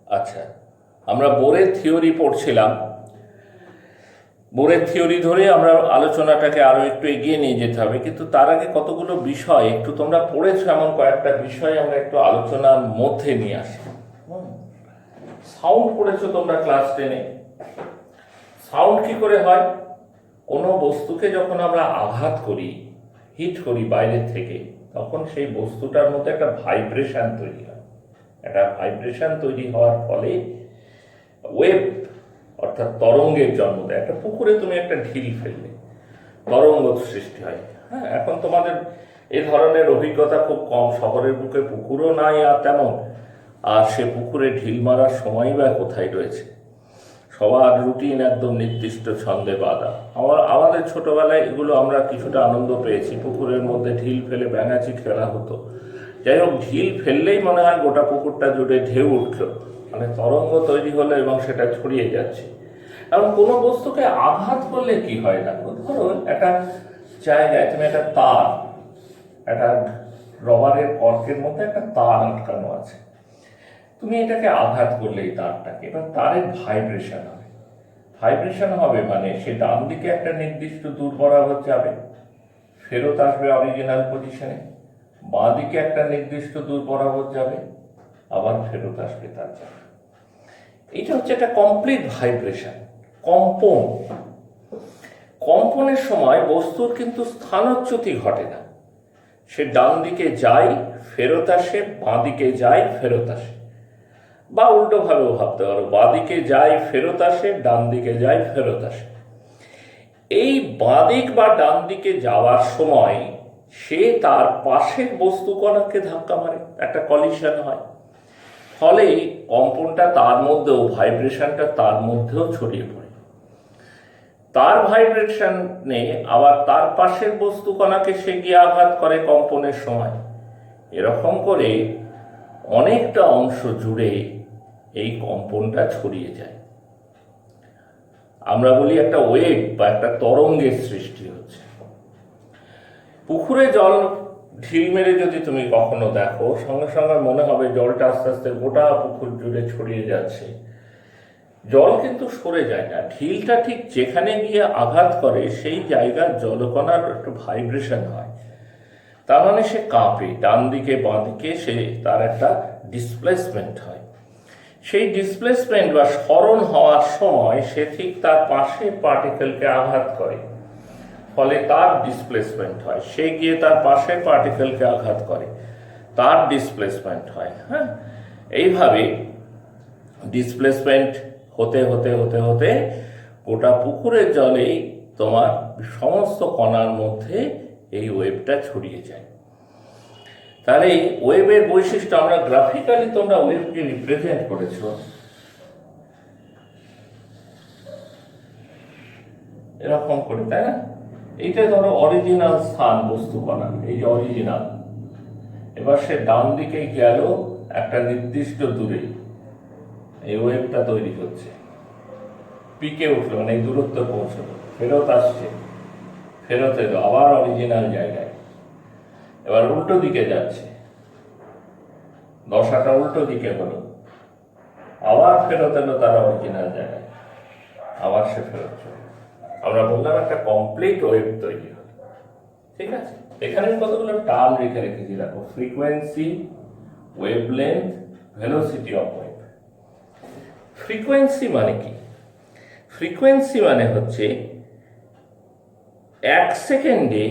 আচ্ছা, আমরা বোরের থিওরি পড়ছিলাম। বোরের থিওরি ধরে আমরা আলোচনাটাকে আরো একটু এগিয়ে নিয়ে যেতে হবে, কিন্তু তার আগে কতগুলো বিষয় একটু তোমরা পড়েছো, এমন কয়েকটা বিষয় আমরা একটু আলোচনার মধ্যে নিয়ে আসি। সাউন্ড পড়েছো তোমরা ক্লাস 10-এ। সাউন্ড কি করে হয়? কোনো বস্তুকে যখন আমরা আঘাত করি, হিট করি বাইরের থেকে, তখন সেই বস্তুটার মধ্যে একটা ভাইব্রেশন তৈরি হয়। একটা ভাইব্রেশন তৈরি হওয়ার ফলে ওয়েভ অর্থাৎ তরঙ্গের জন্ম দেয়। একটা পুকুরে তুমি একটা ঢিল ফেললে, তরঙ্গ সৃষ্টি হয়। হ্যাঁ, এখন তোমাদের এ ধরনের অভিজ্ঞতা খুব কম, শহরের বুকে পুকুরও নাই আর তেমন, আর সে পুকুরে ঢিল মারার সময় বা কোথায় রয়েছে। সবার রুটিন একদম নির্দিষ্ট ছন্দে বাঁধা। আমাদের ছোটবেলায় এগুলো আমরা কিছুটা আনন্দ পেয়েছি। পুকুরের মধ্যে ঢিল ফেলে ব্যাঙাচি খেলা হতো। যাই হোক, ঢিল ফেললেই মনে হয় গোটা পুকুরটা জুড়ে ঢেউ উঠল, মানে তরঙ্গ তৈরি হলো এবং সেটা ছড়িয়ে যাচ্ছে। এবং কোনো বস্তুকে আঘাত করলে কি হয় না, ধরো একটা জায়গায় তুমি একটা তার, একটা রবারের কর্কের মধ্যে একটা তার আটকানো আছে, তুমি এটাকে আঘাত করলে এই তারটাকে, এবার তারের ভাইব্রেশন হবে। ভাইব্রেশন হবে মানে সে ডান দিকে একটা নির্দিষ্ট দূর বরাবর যাবে, ফেরত আসবে অরিজিনাল পজিশনে, বাঁ দিকে একটা নির্দিষ্ট দূর বরাবর যাবে, আবার ফেরত আসবে তার জায়গা। এটা হচ্ছে একটা কমপ্লিট ভাইব্রেশন, কম্পন। কম্পনের সময় বস্তুর কিন্তু স্থানচ্যুতি ঘটে না। সে ডান দিকে যায় ফেরত আসে, বাঁ দিকে যায় ফেরত আসে, বা উল্টো ভাবেও ভাবতে পারো, বাঁ দিকে যায় ফেরত আসে, ডান দিকে যায় ফেরত আসে। এই বাঁ দিক বা ডান দিকে যাওয়ার সময় সে তার পাশের বস্তু কণাকে ধাক্কা মারে, একটা কলিশন হয়। ফলে কম্পনটা তার মধ্যেও, ভাইব্রেশনটা তার মধ্যেও ছড়িয়ে পড়ে। তার ভাইব্রেশনে আবার তার পাশের বস্তু কণাকে সে গিয়ে আঘাত করে কম্পনের সময়। এরকম করে অনেকটা অংশ জুড়ে এই কম্পনটা ছড়িয়ে যায়। আমরা বলি একটা ওয়েভ বা একটা তরঙ্গের সৃষ্টি হচ্ছে। পুকুরে জল ঢিল মেরে যদি তুমি কখনো দেখো, সঙ্গে সঙ্গে মনে হবে জলটা আস্তে আস্তে গোটা পুকুর জুড়ে ছড়িয়ে যাচ্ছে। জল কিন্তু সরে যায় না, ঢিলটা ঠিক যেখানে গিয়ে আঘাত করে সেই জায়গার জলকণার একটা ভাইব্রেশন হয়। তার মানে সে কাঁপে, ডান দিকে বাঁ দিকে সে তার একটা ডিসপ্লেসমেন্ট হয়। সেই ডিসপ্লেসমেন্ট বা স্মরণ হওয়ার সময় সে ঠিক তার পাশে পার্টিকেলকে আঘাত করে, ফলে তার ডিসপ্লেসমেন্ট হয়। সে গিয়ে তার পাশের পার্টিকেলকে আঘাত করে, তার ডিসপ্লেসমেন্ট হয়। হ্যাঁ, এইভাবে ডিসপ্লেসমেন্ট হতে হতে হতে হতে গোটা পুকুরের জলেই তোমার সমস্ত কণার মধ্যে এই ওয়েভটা ছড়িয়ে যায়। তাহলে ওয়েভের বৈশিষ্ট্য আমরা গ্রাফিক্যালি, তোমরা ওয়েভকে রিপ্রেজেন্ট করেছো এরকম করে, তাই না? এইটা ধরো অরিজিনাল স্থান বস্তু কণা, এই যে অরিজিনাল। এবার সে ডান দিকে গেল একটা নির্দিষ্ট দূরে, এই ওয়েভটা তৈরি হচ্ছে, পিকে উঠলো, মানে এই দূরত্ব পৌঁছলো, ফেরত আসছে, ফেরত এলো আবার অরিজিনাল জায়গায়। এবার উল্টো দিকে যাচ্ছে, দশাটা উল্টো দিকে হলো, আবার ফেরত এলো তার অরিজিনাল জায়গায়, আবার সে ফেরত চলে। আমরা বললাম একটা কমপ্লিট ওয়েভ তৈরি হলো। ঠিক আছে, এখানে কতগুলো টার্ম রেখে রেখেছি, দেখো, frequency, wavelength, velocity of wave. Frequency মানে কি? ফ্রিকোয়েন্সি মানে হচ্ছে 1 সেকেন্ডে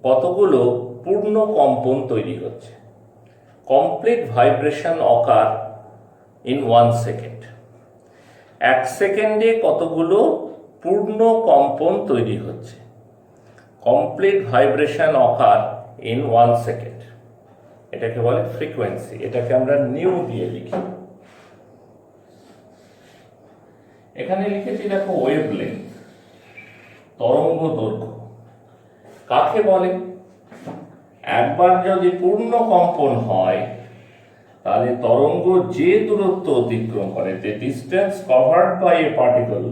কতগুলো পূর্ণ কম্পন তৈরি হচ্ছে। Complete vibration occur in 1 second. 1 সেকেন্ডে কতগুলো পূর্ণ কম্পন তৈরি হচ্ছে। Complete vibration occur in 1 second, এটাকে বলে ফ্রিকোয়েন্সি। এটাকে আমরা নিউ দিয়ে লিখি। এখানে লিখেছি দেখো ওয়েভলেন্থ, তরঙ্গ দৈর্ঘ্য। কাকে বলে? একবার যদি পূর্ণ কম্পন হয় তাহলে তরঙ্গ যে দূরত্ব অতিক্রম করে, যে distance covered by a particle,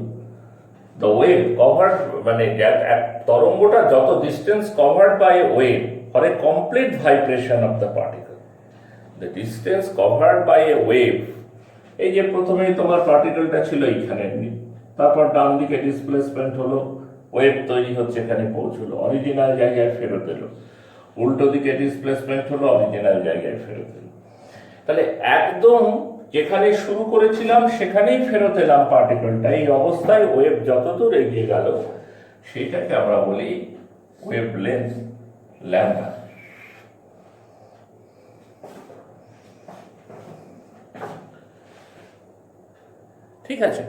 the wave covered, মানে তরঙ্গটা যত distance covered by a wave for a complete vibration of the particle, the distance covered by a wave এই যে প্রথমেই তোমার পার্টিকেলটা ছিল এইখানে, তারপর ডান দিকে ডিসপ্লেসমেন্ট হলো, ওয়েভ তৈরি হচ্ছে, এখানে পৌঁছলো, অরিজিনাল জায়গায় ফেরত এলো, উল্টো দিকে ডিসপ্লেসমেন্ট হলো, অরিজিনাল জায়গায় ফেরত এলো। তাহলে একদম যেখানে শুরু করেছিলাম সেখানেই ফেরত এলাম পার্টিকেলটা। এই অবস্থায় ওয়েভ যতদূর এগিয়ে গেল সেটাকে আমরা বলি ওয়েভ লেন্থ ল্যাম্ডা। ঠিক আছে,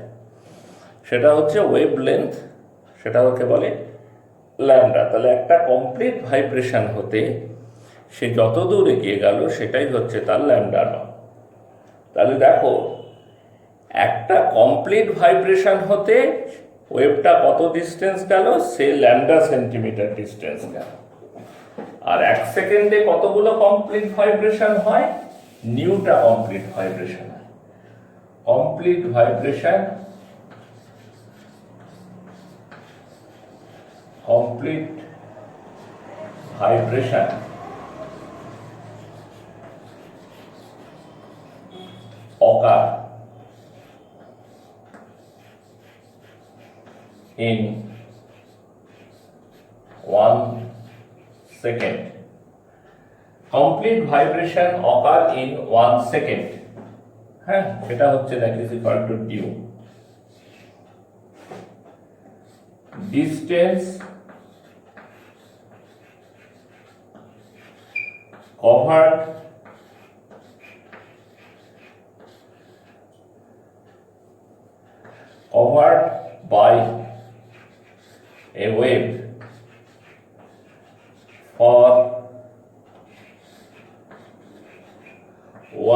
সেটা হচ্ছে ওয়েভ লেন্থ, সেটা ওকে বলে ল্যাম্ডা। তাহলে একটা কমপ্লিট ভাইব্রেশন হতে সে যত দূর এগিয়ে গেল সেটাই হচ্ছে তার ল্যাম্ডা নট। তাহলে দেখো, একটা কমপ্লিট ভাইব্রেশন হতে ওয়েভটা কত ডিস্টেন্স গেল, সে ল্যাম্ডা সেন্টিমিটার ডিস্টেন্স গেল। আর 1 সেকেন্ডে কতগুলো কমপ্লিট ভাইব্রেশন হয়, নিউটা কমপ্লিট ভাইব্রেশন হয়। Complete vibration, complete vibration occur in 1 second. Complete vibration occur in 1 second. হ্যাঁ, সেটা হচ্ছে that is equal to nu. Distance covered by a wave for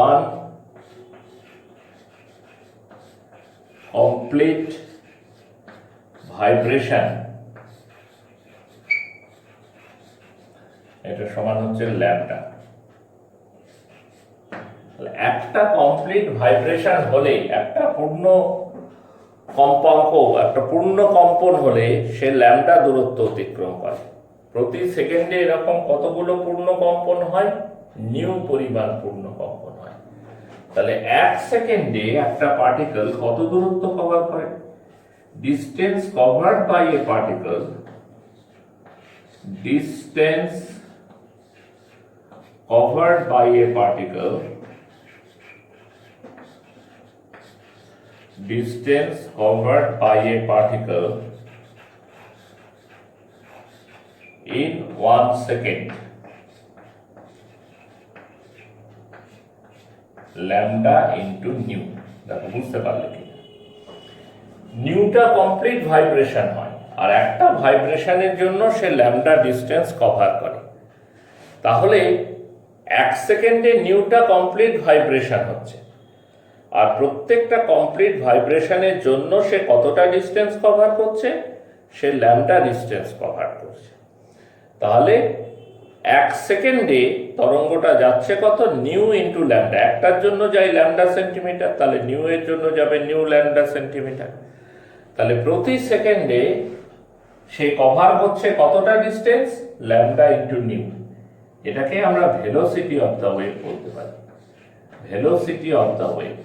1 complete vibration, এটা সমান হচ্ছে ল্যাম্ডা। একটা কমপ্লিট ভাইব্রেশন হলে, একটা পূর্ণ কম্পাঙ্ক, একটা পূর্ণ কম্পন হলে সে ল্যাম্ডা দূরত্ব অতিক্রম করে। প্রতি সেকেন্ডে এরকম কতগুলো পূর্ণ কম্পন হয়, নিউ পরিমাণ পূর্ণ কম্পন হয়। তাহলে 1 সেকেন্ডে একটা পার্টিকেল কত দূরত্ব কভার করে, distance covered by a particle, distance covered by a particle, distance covered by a particle in 1 second, lambda into nu। দেখো বুঝতে পারলে কি, নিউটা কমপ্লিট ভাইব্রেশন হয়, আর একটা ভাইব্রেশনের জন্য সে ল্যাম্ডা ডিস্টেন্স কভার করে। তাহলে 1 সেকেন্ডে নিউটা কমপ্লিট ভাইব্রেশন হচ্ছে, আর প্রত্যেকটা কমপ্লিট ভাইব্রেশনের জন্য সে কতটা ডিস্টেন্স কভার করছে, সে ল্যাম্ডা ডিস্টেন্স কভার করছে। তাহলে 1 সেকেন্ডে তরঙ্গটা যাচ্ছে কত, নিউ ইন্টু ল্যাম্ডা। একটার জন্য যাই ল্যাম্ডা সেন্টিমিটার, তাহলে নিউ এর জন্য যাবে নিউ ল্যাম্ডা সেন্টিমিটার। তাহলে প্রতি সেকেন্ডে সে কভার করছে কতটা ডিস্টেন্স, ল্যাম্ডা ইন্টু নিউ। এটাকে আমরা ভেলোসিটি অফ দ্য ওয়েভ বলতে পারি। Velocity of the wave,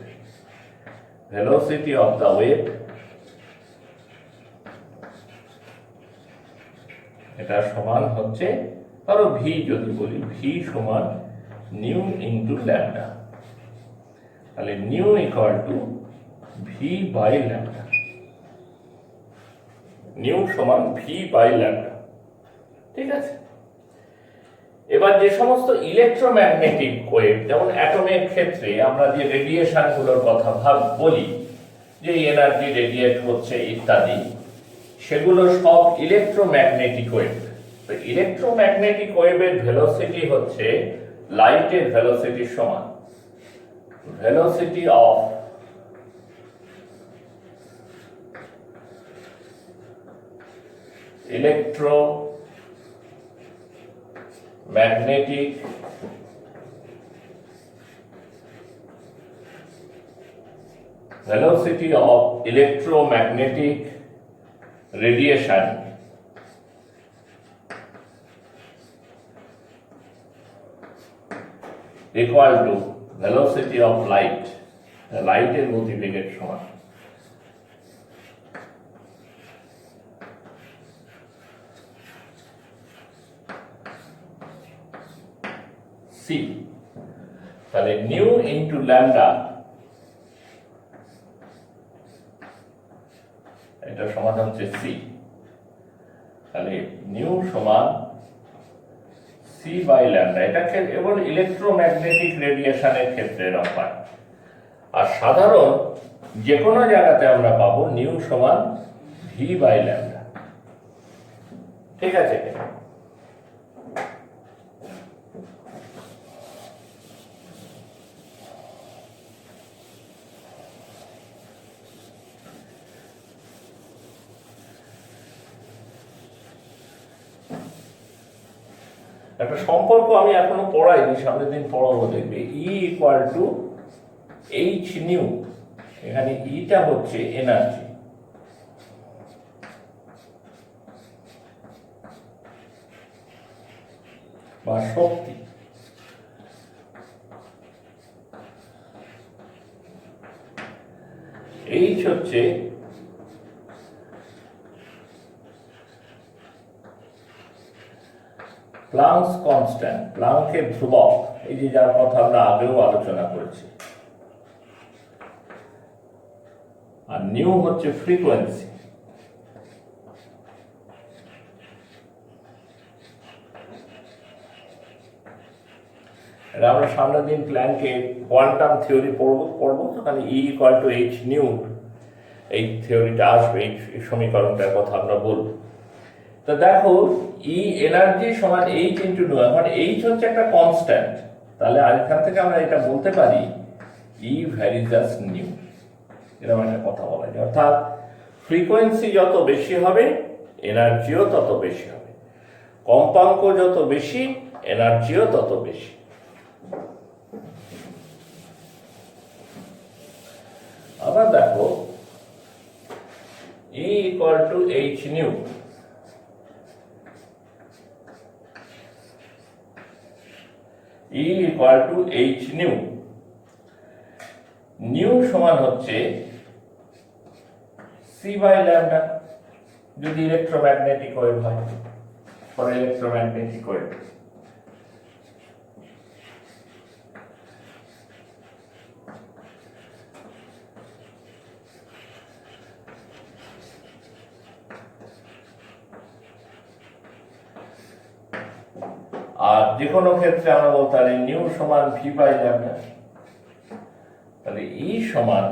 velocity of the wave, এটা সমান হচ্ছে, ধরো v যদি বলি, v সমান নিউ ইন্টু ল্যাম্ডা। তাহলে nu equal to v by lambda, nu সমান v বাই ল্যাম্ডা। ঠিক আছে, এবার যে সমস্ত ইলেকট্রোম্যাগনেটিক ওয়েভ, যেমন অ্যাটমের ক্ষেত্রে আমরা যে রেডিয়েশন গুলোর কথা বলি, যে এনার্জি রেডিয়েট হচ্ছে ইত্যাদি, সেগুলো সব ইলেকট্রোম্যাগনেটিক ওয়েভ। তো ইলেকট্রোম্যাগনেটিক ওয়েভের ভেলোসিটি হচ্ছে লাইটের ভেলোসিটির সমান। Velocity of electromagnetic velocity of electromagnetic radiation equal to velocity of light। লাইটের গতিবেগের সমান। সি, তাহলে নিউ ইন্টু ল্যামডা, এটা সমান হচ্ছে সি। তাহলে নিউ সমান সি বাই ল্যামডা। এটাকে কেবল ইলেকট্রোম্যাগনেটিক রেডিয়েশনের ক্ষেত্রে রকম, আর সাধারণ যে কোনো জায়গাতে আমরা পাবো নিউ সমান ভি বাই ল্যামডা। ঠিক আছে? একটা সম্পর্ক আমি এখনো পড়াইনি, সামনের দিন পড়াবো, দেখবে E equal to H new. এখানে ইটা হচ্ছে এনার্জি, বা শক্তি, এইচ হচ্ছে প্লাঙ্কস কনস্ট্যান্ট, প্লাঙ্কের ধ্রুবক, এই যে যার কথা আমরা আগেও আলোচনা করেছি। আর নিউ হচ্ছে ফ্রিকোয়েন্সি। এটা আমরা সামনের দিন প্ল্যাঙ্কের কোয়ান্টাম থিওরি পড়বো, ওখানে E equal to H new, এই থিওরিটা আসবে, এই সমীকরণটার কথা আমরা বলবো। তো দেখো ই এনার্জি সমান এইচ ইন্টু নিউ। এখন এইচ হচ্ছে একটা কনস্ট্যান্ট, তাহলে এখান থেকে আমরা এটা বলতে পারি ই ভ্যারিজাস নিউ, এরকম একটা কথা বলা যায়। অর্থাৎ ফ্রিকোয়েন্সি যত বেশি হবে এনার্জিও তত বেশি হবে, কম্পাঙ্ক যত বেশি এনার্জিও তত বেশি। আবার দেখো E equal to H new. E equal to h new. New সমান হচ্ছে সি বাই ল্যামডা যদি ইলেকট্রোম্যাগনেটিক ওয়েভ হয়, ফর ইলেকট্রোম্যাগনেটিক ওয়েভ। আর যে কোনো ক্ষেত্রে আমরা বলতে পারি নিউ সমান ভি বাই ল্যামডা। তাহলে ই সমান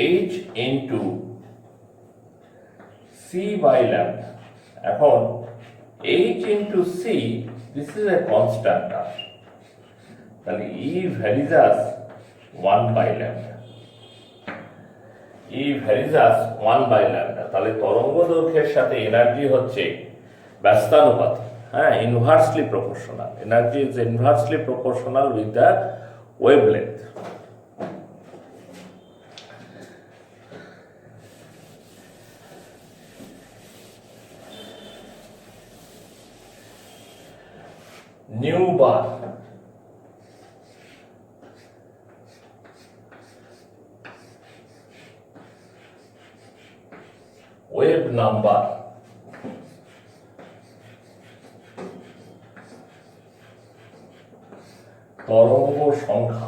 H into C by lambda. এখন H into C, this is a constant term, তাহলে E varies as 1 by lambda. E varies as 1 by lambda. তাহলে তরঙ্গ দৈর্ঘ্যের সাথে এনার্জি হচ্ছে ব্যস্তানুপাতি, হ্যাঁ, inversely proportional. Energy is inversely proportional with the wavelength. Nu bar, wave number, তরঙ্গ সংখ্যা,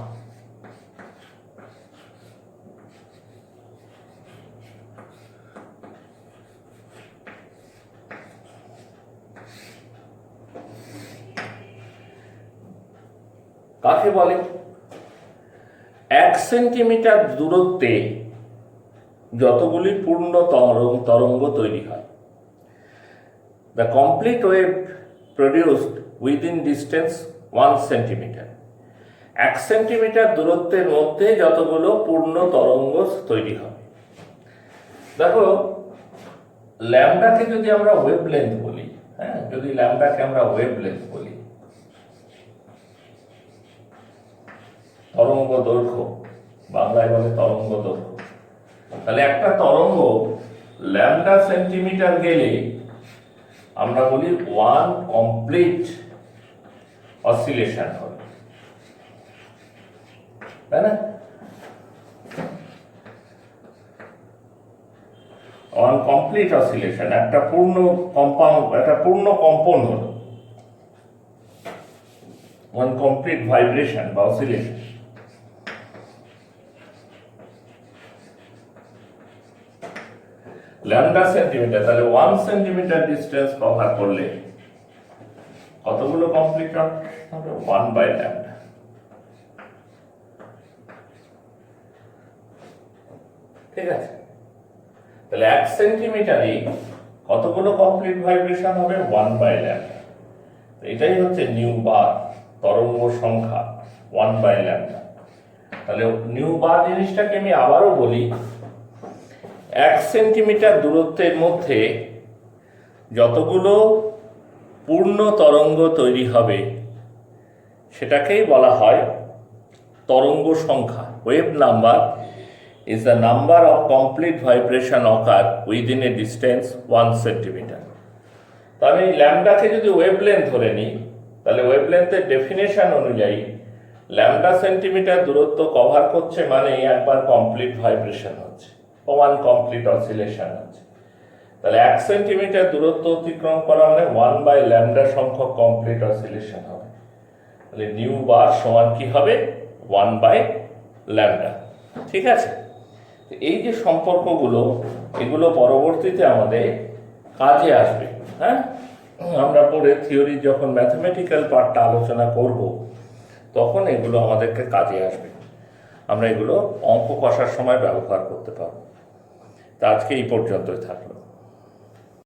কাকে বলে? 1 সেন্টিমিটার দূরত্বে যতগুলি পূর্ণ তরঙ্গ তৈরি হয়, the complete wave produced within distance 1 centimetre. 1 centimetre দূরত্বের মধ্যে যতগুলো পূর্ণ তরঙ্গ তৈরি হবে। দেখো ল্যামডাকে যদি আমরা ওয়েভলেন্থ বলি, হ্যাঁ, যদি ল্যামডাকে আমরা ওয়েভলেন্থ বলি, তরঙ্গ দৈর্ঘ্য, বাংলায় বলে তরঙ্গ দৈর্ঘ্য, তাহলে একটা তরঙ্গ ল্যামডা সেন্টিমিটার গেলে আমরা বলি 1 কমপ্লিট অসিলেশন হবে। তাই না? ওয়ান কমপ্লিট অসিলেশন, একটা পূর্ণ কম্পাউন্ড, একটা পূর্ণ কম্পন হলো, ওয়ান কমপ্লিট ভাইব্রেশন বা অসিলেশন। ল্যামডা সেন্টিমিটার, তাহলে 1 সেন্টিমিটার ডিস্টেন্স কভার করলে কতগুলো কমপ্লিট হবে? 1 বাই ল্যামডা। ঠিক আছে, তাহলে 1 সেন্টিমিটারে কতগুলো কমপ্লিট ভাইব্রেশন হবে? 1 বাই ল্যামডা। এটাই হচ্ছে নিউ বার, তরঙ্গ সংখ্যা 1 বাই ল্যামডা। তাহলে নিউ বার জিনিসটাকে আমি আবারও বলি, 1 সেন্টিমিটার দূরত্বের মধ্যে যতগুলো পূর্ণ তরঙ্গ তৈরি হবে সেটাকেই বলা হয় তরঙ্গ সংখ্যা। Wave number is the number of complete vibration occur within a distance 1 centimeter. তাহলে এই ল্যামডাকে যদি ওয়েভলেন্থ ধরে নিই, তাহলে ওয়েভলেন্থের ডেফিনেশন অনুযায়ী ল্যামডা সেন্টিমিটার দূরত্ব কভার করছে মানে একবার কমপ্লিট ভাইব্রেশন হচ্ছে, 1 কমপ্লিট অসিলেশন হচ্ছে। তাহলে 1 সেন্টিমিটার দূরত্ব অতিক্রম করা মানে 1 বাই ল্যামডা সংখ্যক কমপ্লিট অসিলেশন হবে। তাহলে নিউ বার সমান কি হবে? 1 বাই ল্যামডা। ঠিক আছে, এই যে সম্পর্কগুলো, এগুলো পরবর্তীতে আমাদের কাজে আসবে। হ্যাঁ, আমরা পরে থিওরি যখন ম্যাথমেটিক্যাল পার্টটা আলোচনা করব তখন এগুলো আমাদেরকে কাজে আসবে, আমরা এগুলো অঙ্ক কষার সময় ব্যবহার করতে পারবো। তা আজকে এই পর্যন্তই থাকলো।